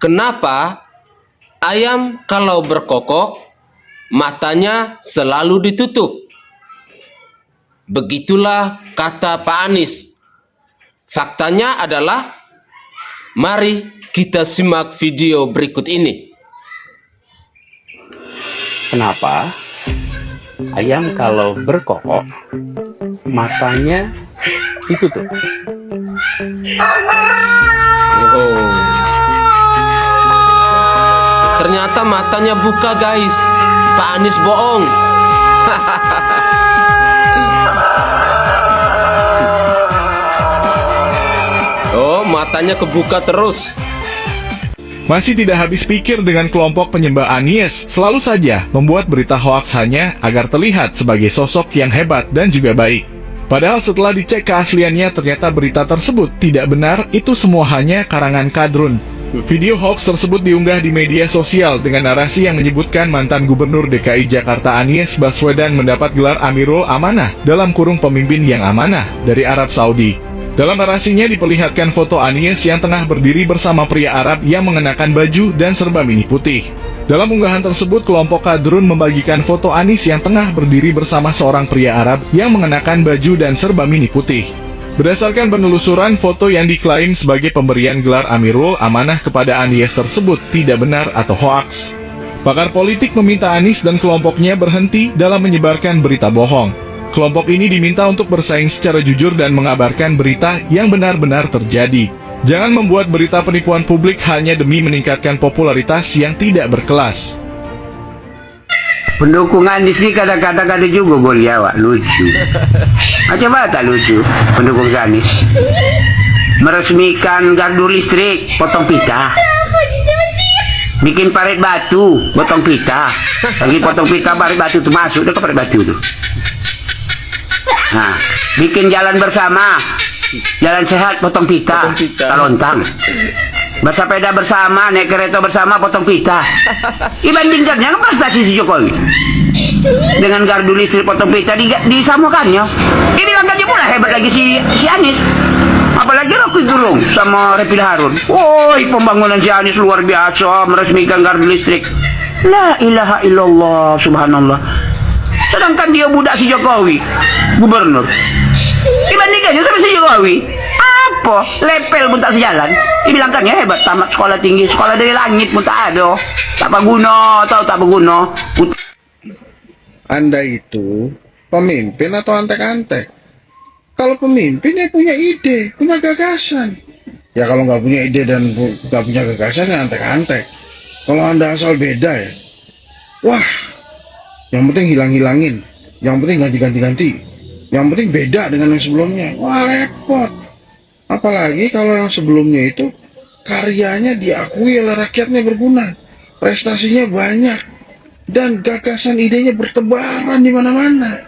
Kenapa ayam kalau berkokok matanya selalu ditutup? Begitulah kata Pak Anies. Faktanya adalah, mari kita simak video berikut ini. Kenapa ayam kalau berkokok matanya ditutup? Ternyata matanya buka, guys. Pak Anies bohong. Oh, matanya kebuka terus. Masih tidak habis pikir dengan kelompok penyembah Anies, selalu saja membuat berita hoaks hanya agar terlihat sebagai sosok yang hebat dan juga baik. Padahal setelah dicek keasliannya ternyata berita tersebut tidak benar, itu semua hanya karangan kadrun. Video hoax tersebut diunggah di media sosial dengan narasi yang menyebutkan mantan Gubernur DKI Jakarta Anies Baswedan mendapat gelar Amirul Amanah dalam kurung pemimpin yang amanah dari Arab Saudi. Dalam narasinya diperlihatkan foto Anies yang tengah berdiri bersama pria Arab yang mengenakan baju dan serba mini putih. Dalam unggahan tersebut, kelompok kadrun membagikan foto Anies yang tengah berdiri bersama seorang pria Arab yang mengenakan baju dan serba mini putih. Berdasarkan penelusuran, foto yang diklaim sebagai pemberian gelar Amirul Amanah kepada Anies tersebut tidak benar atau hoaks. Pakar politik meminta Anies dan kelompoknya berhenti dalam menyebarkan berita bohong. Kelompok ini diminta untuk bersaing secara jujur dan mengabarkan berita yang benar-benar terjadi. Jangan membuat berita penipuan publik hanya demi meningkatkan popularitas yang tidak berkelas. Pendukung Anies ini kadang-kadang ada juga boleh awak lucu. Macam mana tak lucu pendukung Anies? Meresmikan gardu listrik, potong pita. Bikin parit batu, potong pita. Lagi potong pita, parit batu itu masuk ke parit batu itu. Nah, bikin jalan bersama, jalan sehat, potong pita, talontang. Bersepeda bersama, naik kereta bersama, potong pita. Dibandingkannya kan prestasi si Jokowi dengan gardu listrik potong pita disamakannya. Dibilangkannya pula hebat lagi si Anies. Apalagi Rocky Gerung sama Repil Harun. Woi, pembangunan si Anies luar biasa, meresmikan gardu listrik. La ilaha illallah, subhanallah. Sedangkan dia budak si Jokowi, gubernur. Dibandingkannya sama si Jokowi, apa? Lepel pun tak sejalan. Dibilangkannya hebat, tamat sekolah tinggi, sekolah dari langit pun tak ada. Tak berguna, tahu tak berguna. Anda itu pemimpin atau antek-antek? Kalau pemimpin ya punya ide, punya gagasan. Ya kalau nggak punya ide dan nggak punya gagasan ya antek-antek. Kalau Anda asal beda ya, wah, yang penting hilang-hilangin, yang penting ganti-ganti, yang penting beda dengan yang sebelumnya. Wah, repot. Apalagi kalau yang sebelumnya itu karyanya diakui oleh rakyatnya berguna, prestasinya banyak, dan gagasan idenya bertebaran di mana-mana.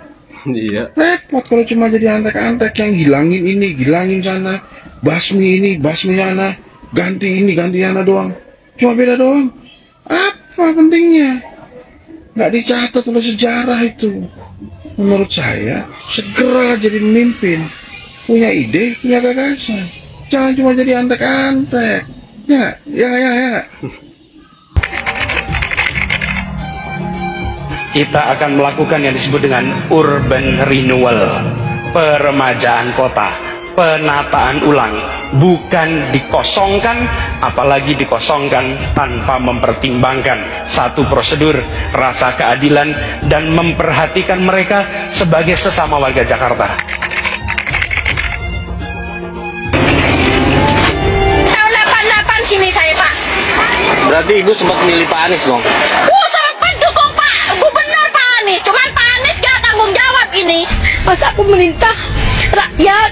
Iya. Repot kalau cuma jadi antek-antek yang hilangin ini, hilangin sana, basmi ini, basmi sana, ganti ini, ganti sana doang. Cuma beda doang. Apa pentingnya? Nggak dicatat oleh sejarah itu. Menurut saya, segera jadi pemimpin. Punya ide, punya gagasan. Jangan cuma jadi antek-antek. Ya. Kita akan melakukan yang disebut dengan urban renewal, peremajaan kota, penataan ulang, bukan dikosongkan, apalagi dikosongkan tanpa mempertimbangkan satu prosedur, rasa keadilan, dan memperhatikan mereka sebagai sesama warga Jakarta. Tahun 88 sini saya, Pak. Berarti Ibu sempat milih Pak Anies dong? Sangat dukung Pak Gubernur Pak Anies. Cuman Pak Anies gak tanggung jawab ini. Masa pemerintah rakyat,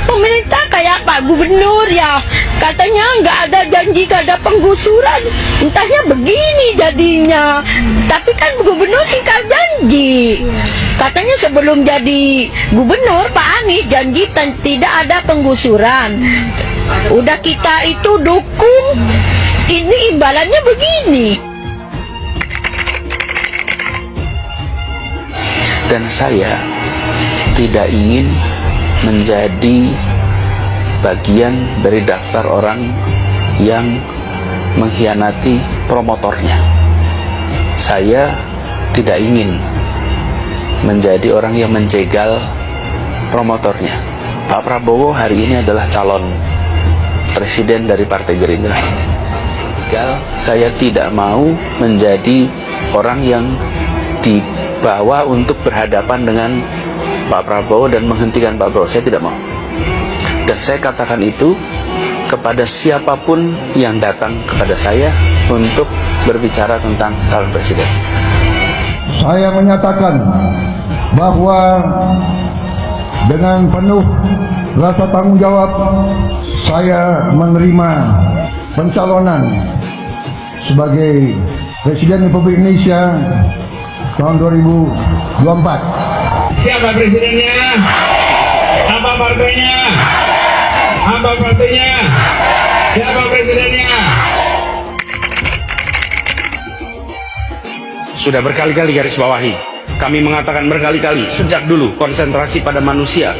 pemerintah kayak Pak Gubernur ya, katanya nggak ada janji, nggak ada penggusuran, entahnya begini jadinya. Tapi kan Gubernur tinggal janji, katanya sebelum jadi Gubernur Pak Anies janji tidak ada penggusuran. Udah kita itu dukung, ini imbalannya begini. Dan saya tidak ingin menjadi bagian dari daftar orang yang mengkhianati promotornya. Saya tidak ingin menjadi orang yang menjegal promotornya. Pak Prabowo hari ini adalah calon presiden dari Partai Gerindra. Saya tidak mau menjadi orang yang dibawa untuk berhadapan dengan Pak Prabowo dan menghentikan Pak Prabowo. Saya tidak mau. Dan saya katakan itu kepada siapapun yang datang kepada saya untuk berbicara tentang calon presiden. Saya menyatakan bahwa dengan penuh rasa tanggung jawab saya menerima pencalonan sebagai Presiden Republik Indonesia tahun 2024. Siapa presidennya? Apa partainya? Apa partainya? Siapa presidennya? Sudah berkali-kali garis bawahi. Kami mengatakan berkali-kali sejak dulu konsentrasi pada manusia,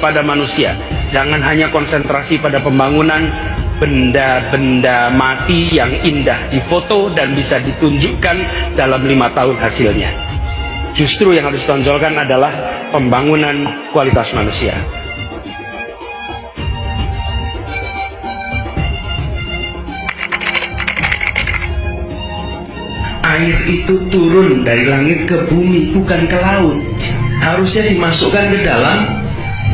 Jangan hanya konsentrasi pada pembangunan benda-benda mati yang indah difoto dan bisa ditunjukkan dalam 5 tahun hasilnya. Justru yang harus ditonjolkan adalah pembangunan kualitas manusia. Air itu turun dari langit ke bumi, bukan ke laut. Harusnya dimasukkan ke dalam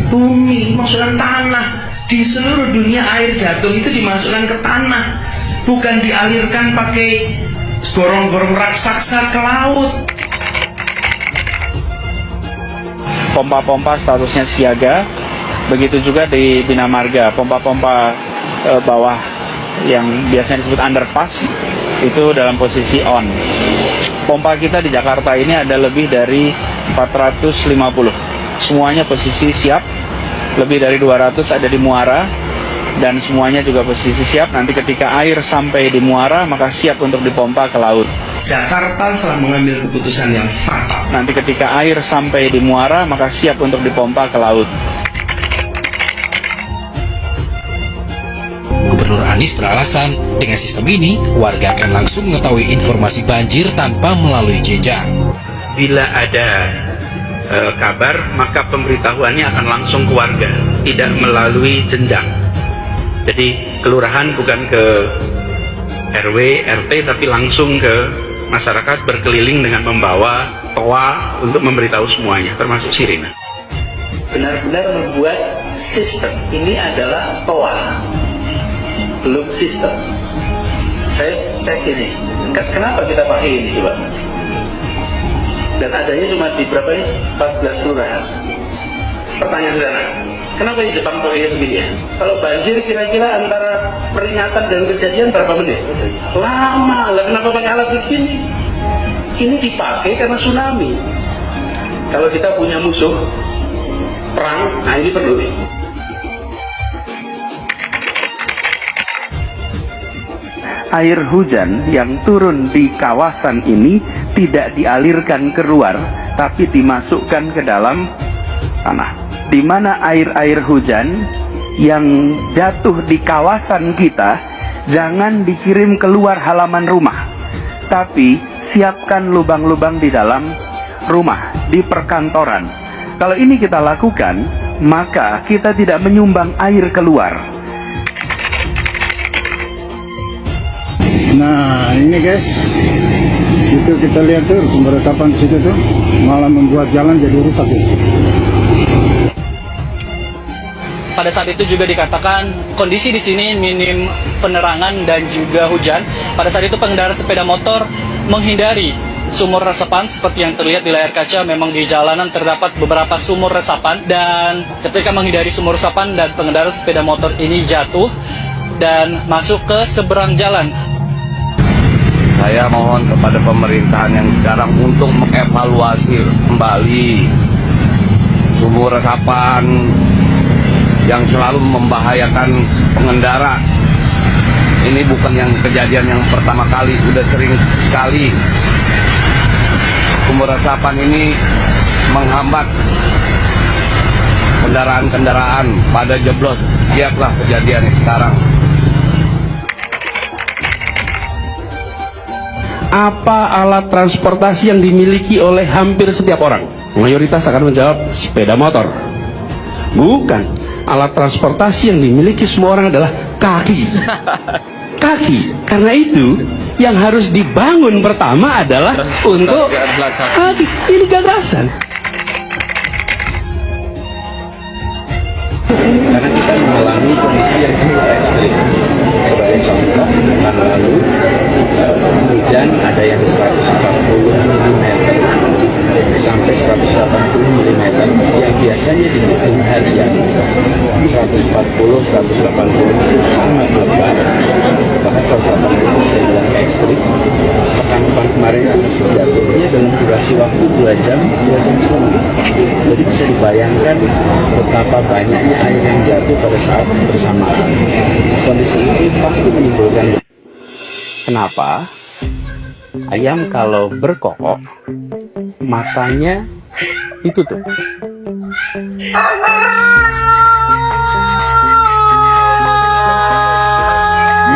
bumi, masukkan tanah. Di seluruh dunia air jatuh itu dimasukkan ke tanah, bukan dialirkan pakai gorong-gorong raksasa ke laut. Pompa-pompa statusnya siaga, begitu juga di Bina Marga. Pompa-pompa bawah yang biasanya disebut underpass itu dalam posisi on. Pompa kita di Jakarta ini ada lebih dari 450. Semuanya posisi siap. Lebih dari 200 ada di muara, dan semuanya juga posisi siap. Nanti ketika air sampai di muara, maka siap untuk dipompa ke laut. Jakarta telah mengambil keputusan yang fatal. Nanti ketika air sampai di muara, maka siap untuk dipompa ke laut. Gubernur Anies beralasan, dengan sistem ini, warga akan langsung mengetahui informasi banjir tanpa melalui jejak. Bila ada kabar, maka pemberitahuannya akan langsung ke warga, tidak melalui jenjang. Jadi kelurahan bukan ke RW, RT, tapi langsung ke masyarakat, berkeliling dengan membawa toa untuk memberitahu semuanya, termasuk sirine. Benar-benar membuat sistem. Ini adalah toa, belum sistem. Saya cek ini, kenapa kita pakai ini coba? Dan adanya cuma di berapa ini? 14 kelurahan. Pertanyaan sana, kenapa di Jepang pakai begini ya? Kalau banjir kira-kira antara peringatan dan kejadian berapa menit? Lama lah, kenapa pakai alat begini? Ini dipakai karena tsunami. Kalau kita punya musuh perang, nah ini perlu nih. Air hujan yang turun di kawasan ini tidak dialirkan keluar, tapi dimasukkan ke dalam tanah. Di mana air-air hujan yang jatuh di kawasan kita jangan dikirim keluar halaman rumah, tapi siapkan lubang-lubang di dalam rumah, di perkantoran. Kalau ini kita lakukan, maka kita tidak menyumbang air keluar. Nah ini guys, situ kita lihat tuh sumber resapan di situ tuh malah membuat jalan jadi rusak guys. Pada saat itu juga dikatakan kondisi di sini minim penerangan dan juga hujan. Pada saat itu pengendara sepeda motor menghindari sumur resapan. Seperti yang terlihat di layar kaca, memang di jalanan terdapat beberapa sumur resapan, dan ketika menghindari sumur resapan dan pengendara sepeda motor ini jatuh dan masuk ke seberang jalan. Saya mohon kepada pemerintahan yang sekarang untuk mengevaluasi kembali sumur resapan yang selalu membahayakan pengendara. Ini bukan yang kejadian yang pertama kali, udah sering sekali. Sumur resapan ini menghambat kendaraan-kendaraan pada jeblos. Lihatlah kejadiannya sekarang. apa alat transportasi yang dimiliki oleh hampir setiap orang? Mayoritas akan menjawab sepeda motor. Bukan. Alat transportasi yang dimiliki semua orang adalah kaki. Kaki. Karena itu yang harus dibangun pertama adalah untuk kaki. Ini gagasan. Karena kita mengalami kondisi yang cukup ekstrim. Sebagai contoh, pekan lalu hujan ada yang 140 mm sampai 180 mm yang biasanya dihitung harian 140, 180 sangat lebat, bahkan 180 bisa bilang ekstrim. Pekan kemarin itu jatuhnya dalam durasi waktu 2 jam setengah. Jadi bisa dibayangkan betapa banyaknya air yang jatuh pada saat bersamaan. Kondisi ini pasti menimbulkan. Kenapa? Ayam kalau berkokok, matanya itu tuh.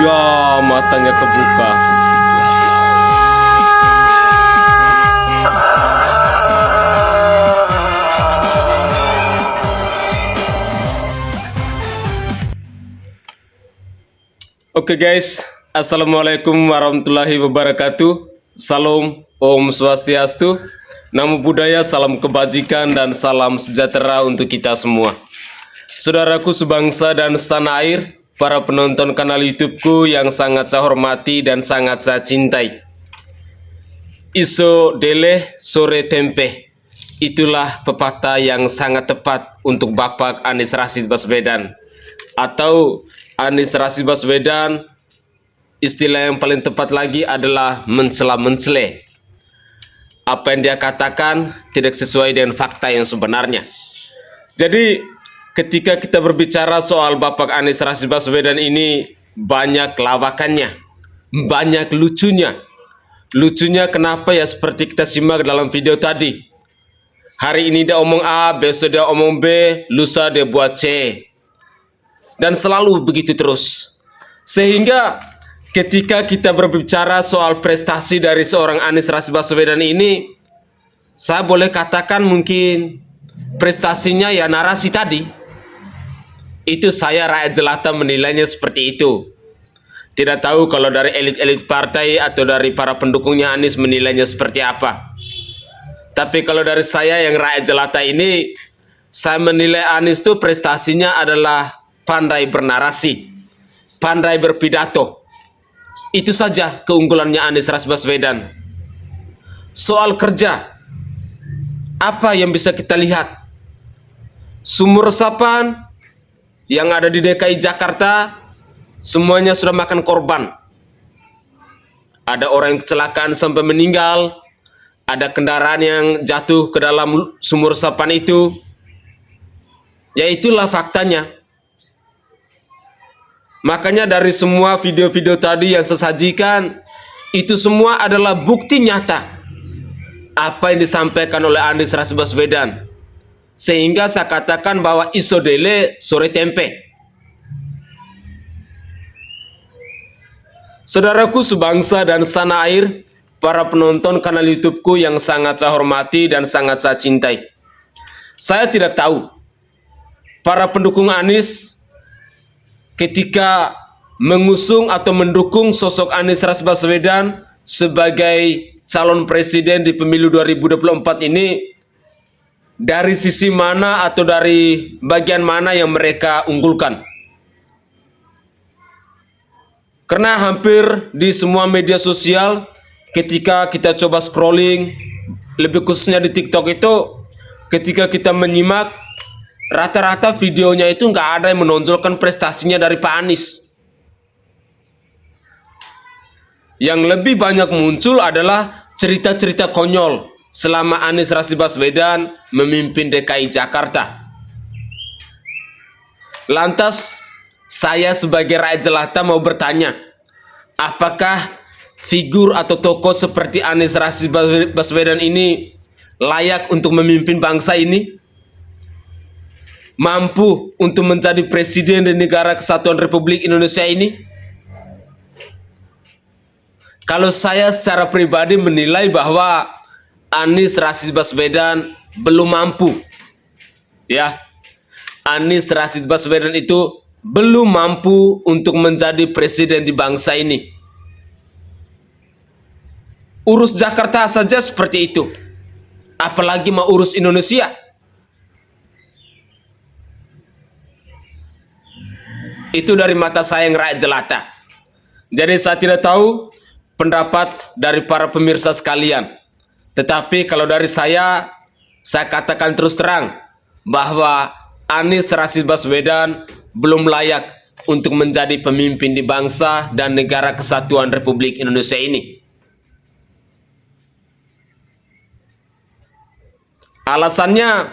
Ya, matanya kebuka. Oke guys, Assalamualaikum warahmatullahi wabarakatuh. Salam, Om Swastiastu, Namo Buddhaya, salam kebajikan dan salam sejahtera untuk kita semua. Saudaraku sebangsa dan setanah air, para penonton kanal YouTubeku yang sangat saya hormati dan sangat saya cintai. Iso dele sore tempe. Itulah pepatah yang sangat tepat untuk Bapak Anies Rashid Baswedan. Atau Anies Rashid Baswedan, istilah yang paling tepat lagi adalah mencela-mencele. Apa yang dia katakan tidak sesuai dengan fakta yang sebenarnya. Jadi ketika kita berbicara soal Bapak Anies Rashid Baswedan ini, banyak lawakannya, banyak lucunya. Lucunya kenapa ya, seperti kita simak dalam video tadi. Hari ini dia omong A, besok dia omong B, lusa dia buat C. Dan selalu begitu terus. Sehingga ketika kita berbicara soal prestasi dari seorang Anies Rashid Baswedan ini, saya boleh katakan mungkin prestasinya ya narasi tadi. Itu saya rakyat jelata menilainya seperti itu. Tidak tahu kalau dari elit-elit partai atau dari para pendukungnya Anies menilainya seperti apa. Tapi kalau dari saya yang rakyat jelata ini, saya menilai Anies itu prestasinya adalah pandai bernarasi, pandai berpidato. Itu saja keunggulannya Anies Rashid Baswedan. Soal kerja, apa yang bisa kita lihat? Sumur resapan yang ada di DKI Jakarta semuanya sudah makan korban. Ada orang yang kecelakaan sampai meninggal, ada kendaraan yang jatuh ke dalam sumur resapan itu. Ya itulah faktanya. Makanya dari semua video-video tadi yang saya sajikan, itu semua adalah bukti nyata apa yang disampaikan oleh Anies Rashid Baswedan. Sehingga saya katakan bahwa iso dele sore tempe. Saudaraku sebangsa dan setanah air, para penonton kanal YouTubeku yang sangat saya hormati dan sangat saya cintai. Saya tidak tahu para pendukung Anies ketika mengusung atau mendukung sosok Anies Rashid Baswedan sebagai calon presiden di pemilu 2024 ini, dari sisi mana atau dari bagian mana yang mereka unggulkan. Karena hampir di semua media sosial, ketika kita coba scrolling, lebih khususnya di TikTok itu, ketika kita menyimak, rata-rata videonya itu nggak ada yang menonjolkan prestasinya dari Pak Anies. Yang lebih banyak muncul adalah cerita-cerita konyol selama Anies Rashid Baswedan memimpin DKI Jakarta. Lantas, saya sebagai rakyat jelata mau bertanya, apakah figur atau tokoh seperti Anies Rashid Baswedan ini layak untuk memimpin bangsa ini? Mampu untuk menjadi presiden di negara kesatuan Republik Indonesia ini? kalau saya secara pribadi menilai bahwa Anies Rashid Baswedan belum mampu. Ya, Anies Rashid Baswedan itu belum mampu untuk menjadi presiden di bangsa ini. Urus Jakarta saja seperti itu, apalagi mau urus Indonesia. Itu dari mata saya yang rakyat jelata. Jadi saya tidak tahu pendapat dari para pemirsa sekalian. Tetapi kalau dari saya katakan terus terang bahwa Anies Rashid Baswedan belum layak untuk menjadi pemimpin di bangsa dan negara kesatuan Republik Indonesia ini. Alasannya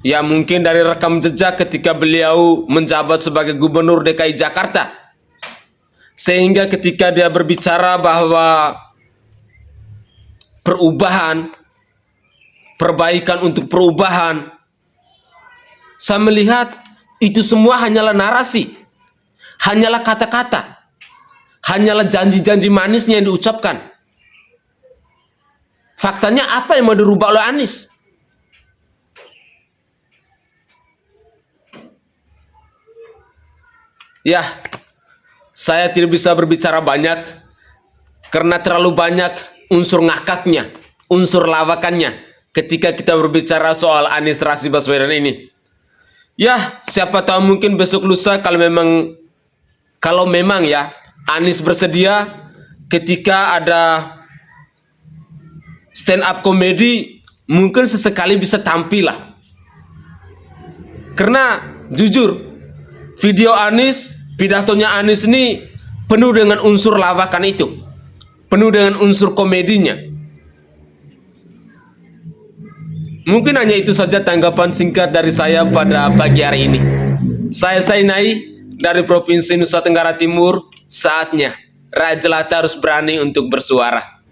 ya mungkin dari rekam jejak ketika beliau menjabat sebagai Gubernur DKI Jakarta, sehingga ketika dia berbicara bahwa perubahan, perbaikan untuk perubahan, saya melihat itu semua hanyalah narasi, hanyalah kata-kata, hanyalah janji-janji manisnya yang diucapkan. Faktanya apa yang mau dirubah oleh Anies? Ya, saya tidak bisa berbicara banyak karena terlalu banyak unsur ngakaknya, unsur lawakannya ketika kita berbicara soal Anies Rashid Baswedan ini. Ya, siapa tahu mungkin besok lusa kalau memang ya Anies bersedia ketika ada stand up komedi, mungkin sesekali bisa tampil lah. Karena jujur, video Anies, pidatonya Anies ini penuh dengan unsur lawakan itu, penuh dengan unsur komedinya. Mungkin hanya itu saja tanggapan singkat dari saya pada pagi hari ini. Saya Sainai dari Provinsi Nusa Tenggara Timur. Saatnya rakyat jelata harus berani untuk bersuara.